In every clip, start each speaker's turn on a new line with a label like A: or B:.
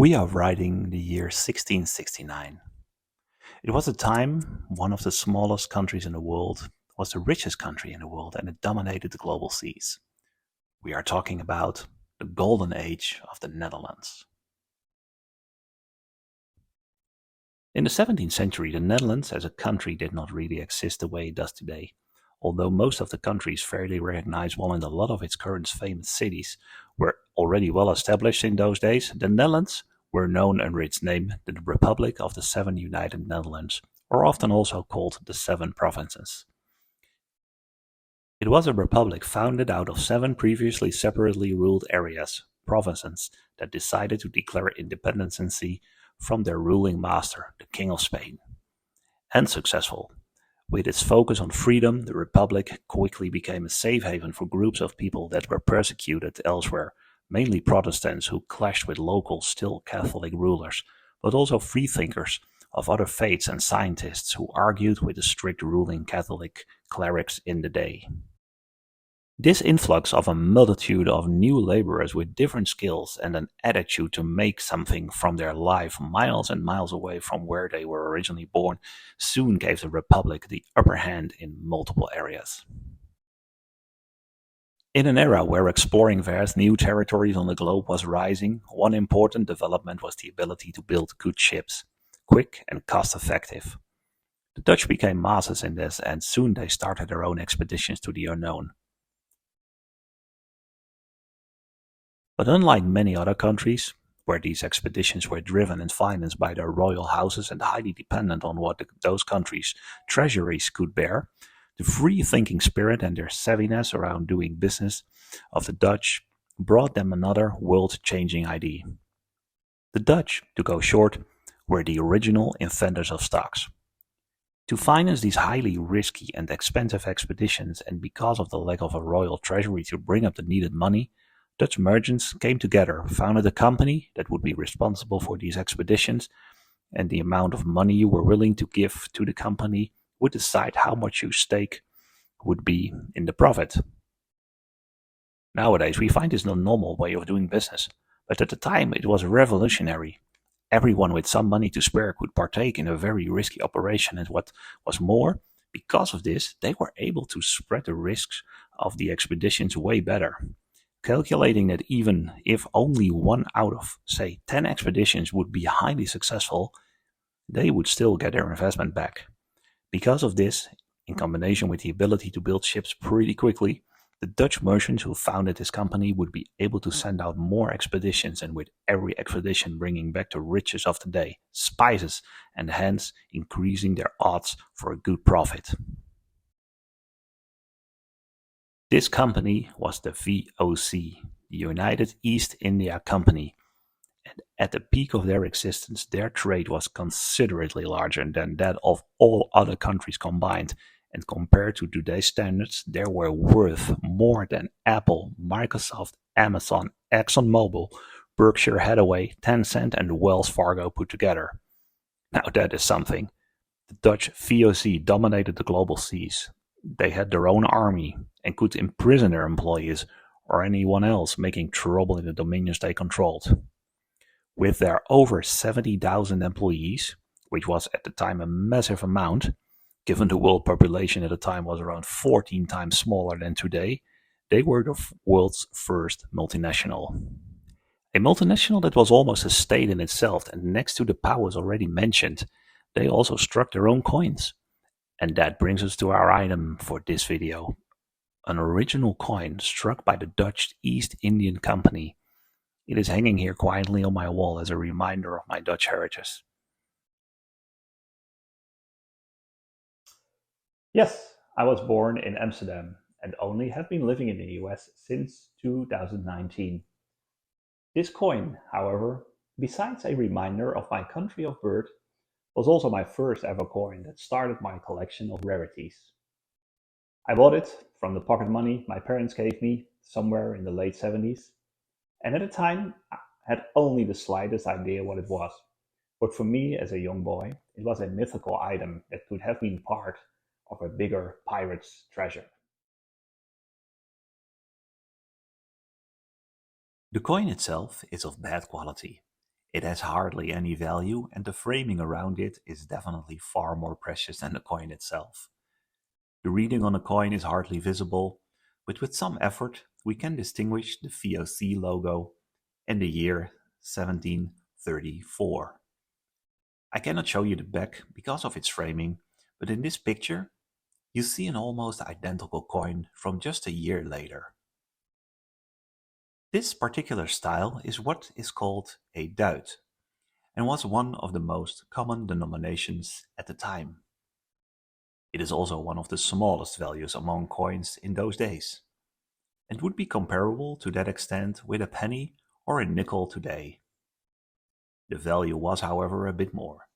A: We are writing the year 1669. It was a time one of the smallest countries in the world was the richest country in the world and it dominated the global seas. We are talking about the golden age of the Netherlands. In the 17th century, the Netherlands as a country did not really exist the way it does today. Although most of the country is fairly recognizable and a lot of its current famous cities were already well established in those days, the Netherlands were known under its name the Republic of the Seven United Netherlands, or often also called the Seven Provinces. It was a republic founded out of seven previously separately ruled areas, provinces, that decided to declare independency from their ruling master, the King of Spain. And successful. With its focus on freedom, the Republic quickly became a safe haven for groups of people that were persecuted elsewhere, mainly Protestants who clashed with local, still Catholic rulers, but also freethinkers of other faiths and scientists who argued with the strict ruling Catholic clerics in the day. This influx of a multitude of new laborers with different skills and an attitude to make something from their life miles and miles away from where they were originally born soon gave the Republic the upper hand in multiple areas. In an era where exploring vast new territories on the globe was rising, one important development was the ability to build good ships, quick and cost effective. The Dutch became masters in this and soon they started their own expeditions to the unknown. But unlike many other countries, where these expeditions were driven and financed by their royal houses and highly dependent on what those countries' treasuries could bear, the free-thinking spirit and their savviness around doing business of the Dutch brought them another world-changing idea. The Dutch, to go short, were the original inventors of stocks. To finance these highly risky and expensive expeditions, and because of the lack of a royal treasury to bring up the needed money, Dutch merchants came together, founded a company that would be responsible for these expeditions, and the amount of money you were willing to give to the company would decide how much your stake would be in the profit. Nowadays, we find this a normal way of doing business, but at the time it was revolutionary. Everyone with some money to spare could partake in a very risky operation, and what was more, because of this, they were able to spread the risks of the expeditions way better. Calculating that even if only one out of, say, 10 expeditions would be highly successful, they would still get their investment back. Because of this, in combination with the ability to build ships pretty quickly, the Dutch merchants who founded this company would be able to send out more expeditions, and with every expedition bringing back the riches of the day, spices, and hence increasing their odds for a good profit. This company was the VOC, the United East India Company, and at the peak of their existence, their trade was considerably larger than that of all other countries combined, and compared to today's standards, they were worth more than Apple, Microsoft, Amazon, ExxonMobil, Berkshire Hathaway, Tencent, and Wells Fargo put together. Now that is something. The Dutch VOC dominated the global seas. They had their own army and could imprison their employees or anyone else making trouble in the dominions they controlled. With their over 70,000 employees, which was at the time a massive amount, given the world population at the time was around 14 times smaller than today, they were the world's first multinational. A multinational that was almost a state in itself, and next to the powers already mentioned, they also struck their own coins. And that brings us to our item for this video. An original coin struck by the Dutch East Indian Company. It is hanging here quietly on my wall as a reminder of my Dutch heritage. Yes, I was born in Amsterdam and only have been living in the US since 2019. This coin, however, besides a reminder of my country of birth, was also my first ever coin that started my collection of rarities. I bought it from the pocket money my parents gave me somewhere in the late 70s, and at the time I had only the slightest idea what it was. But for me as a young boy, it was a mythical item that could have been part of a bigger pirate's treasure. The coin itself is of bad quality. It has hardly any value, and the framing around it is definitely far more precious than the coin itself. The reading on the coin is hardly visible, but with some effort we can distinguish the VOC logo and the year 1734. I cannot show you the back because of its framing, but in this picture you see an almost identical coin from just a year later. This particular style is what is called a duit, and was one of the most common denominations at the time. It is also one of the smallest values among coins in those days, and would be comparable to that extent with a penny or a nickel today. The value was, however, a bit more.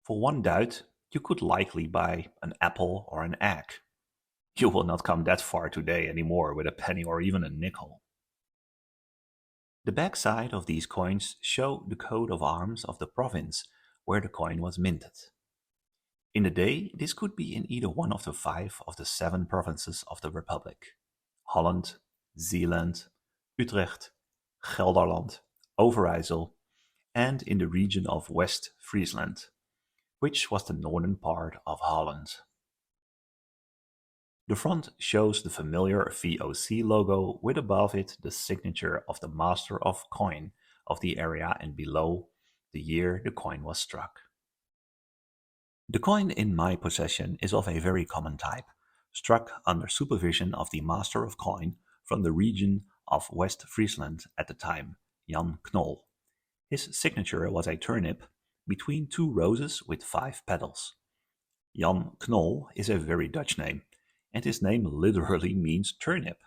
A: For one duit, you could likely buy an apple or an egg. You will not come that far today anymore with a penny or even a nickel. The backside of these coins show the coat of arms of the province where the coin was minted. In the day, this could be in either one of the 5 of the 7 provinces of the Republic: Holland, Zeeland, Utrecht, Gelderland, Overijssel, and in the region of West Friesland, which was the northern part of Holland. The front shows the familiar VOC logo with above it the signature of the master of coin of the area and below the year the coin was struck. The coin in my possession is of a very common type, struck under supervision of the master of coin from the region of West Friesland at the time, Jan Knol. His signature was a turnip between 2 roses with 5 petals. Jan Knol is a very Dutch name, and his name literally means turnip.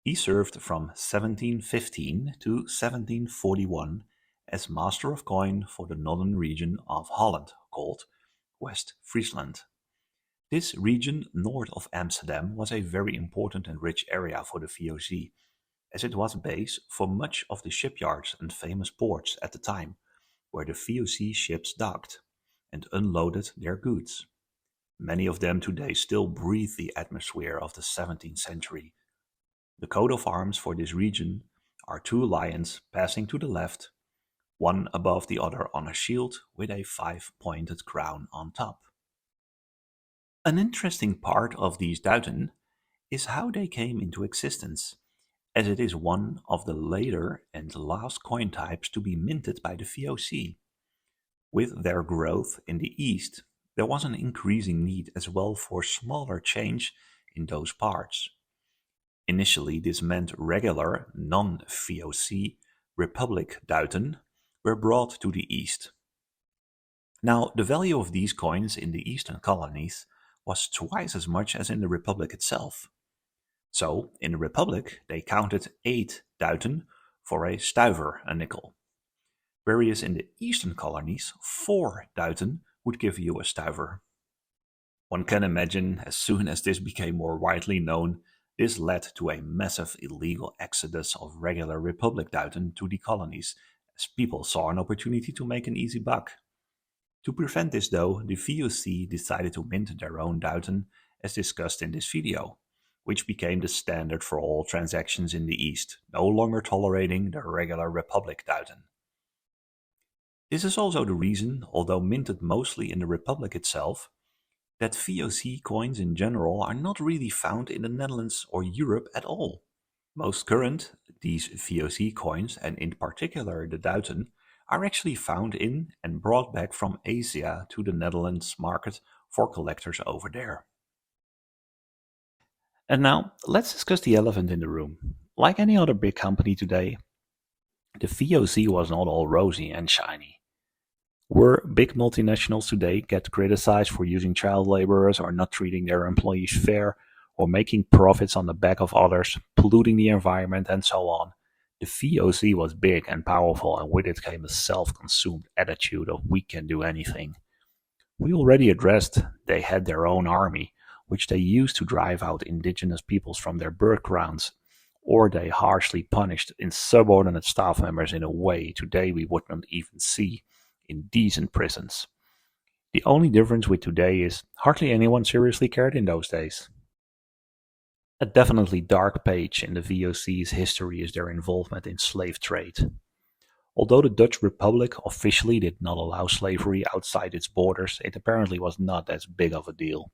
A: He served from 1715 to 1741 as master of coin for the northern region of Holland, called West Friesland. This region north of Amsterdam was a very important and rich area for the VOC, as it was base for much of the shipyards and famous ports at the time, where the VOC ships docked and unloaded their goods. Many of them today still breathe the atmosphere of the 17th century. The coat of arms for this region are 2 lions passing to the left, one above the other on a shield with a 5-pointed crown on top. An interesting part of these duiten is how they came into existence, as it is one of the later and last coin types to be minted by the VOC. With their growth in the East, there was an increasing need as well for smaller change in those parts. Initially, this meant regular, non-VOC Republic duiten were brought to the East. Now, the value of these coins in the Eastern colonies was twice as much as in the Republic itself. So, in the Republic, they counted 8 duiten for a stuiver, a nickel. Whereas in the Eastern colonies, 4 duiten would give you a stuiver. One can imagine, as soon as this became more widely known, this led to a massive illegal exodus of regular Republic duiten to the colonies, as people saw an opportunity to make an easy buck. To prevent this though, the VOC decided to mint their own duiten, as discussed in this video, which became the standard for all transactions in the East, no longer tolerating the regular Republic duiten. This is also the reason, although minted mostly in the Republic itself, that VOC coins in general are not really found in the Netherlands or Europe at all. Most current, these VOC coins, and in particular the duiten, are actually found in and brought back from Asia to the Netherlands market for collectors over there. And now, let's discuss the elephant in the room. Like any other big company today, the VOC was not all rosy and shiny. Where big multinationals today get criticized for using child laborers or not treating their employees fair or making profits on the back of others, polluting the environment and so on, the VOC was big and powerful, and with it came a self-consumed attitude of we can do anything. We already addressed they had their own army, which they used to drive out indigenous peoples from their birth grounds, or they harshly punished insubordinate staff members in a way today we would not even see in decent prisons. The only difference with today is hardly anyone seriously cared in those days. A definitely dark page in the VOC's history is their involvement in slave trade. Although the Dutch Republic officially did not allow slavery outside its borders, it apparently was not as big of a deal.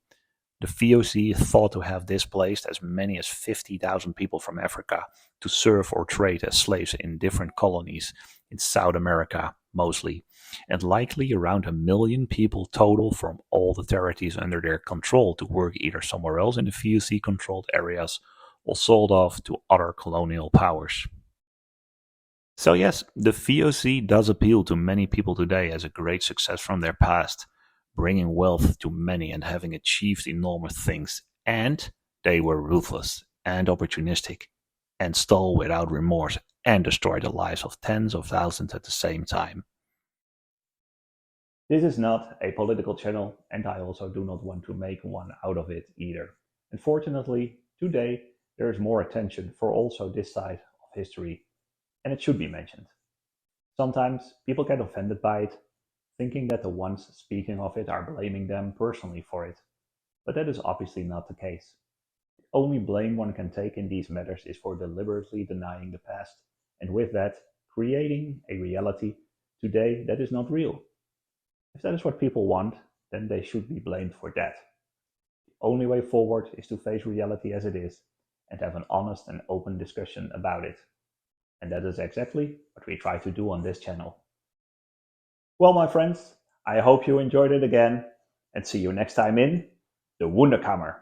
A: The VOC is thought to have displaced as many as 50,000 people from Africa to serve or trade as slaves in different colonies in South America mostly, and likely around 1 million people total from all the territories under their control to work either somewhere else in the VOC controlled areas or sold off to other colonial powers. So, yes, the VOC does appeal to many people today as a great success from their past, bringing wealth to many and having achieved enormous things. And they were ruthless and opportunistic and stole without remorse and destroyed the lives of tens of thousands at the same time. This is not a political channel, and I also do not want to make one out of it either. Unfortunately, today there is more attention for also this side of history, and it should be mentioned. Sometimes people get offended by it, thinking that the ones speaking of it are blaming them personally for it, but that is obviously not the case. The only blame one can take in these matters is for deliberately denying the past, and with that, creating a reality today that is not real. If that is what people want, then they should be blamed for that. The only way forward is to face reality as it is and have an honest and open discussion about it. And that is exactly what we try to do on this channel. Well, my friends, I hope you enjoyed it again, and see you next time in the Wunderkammer.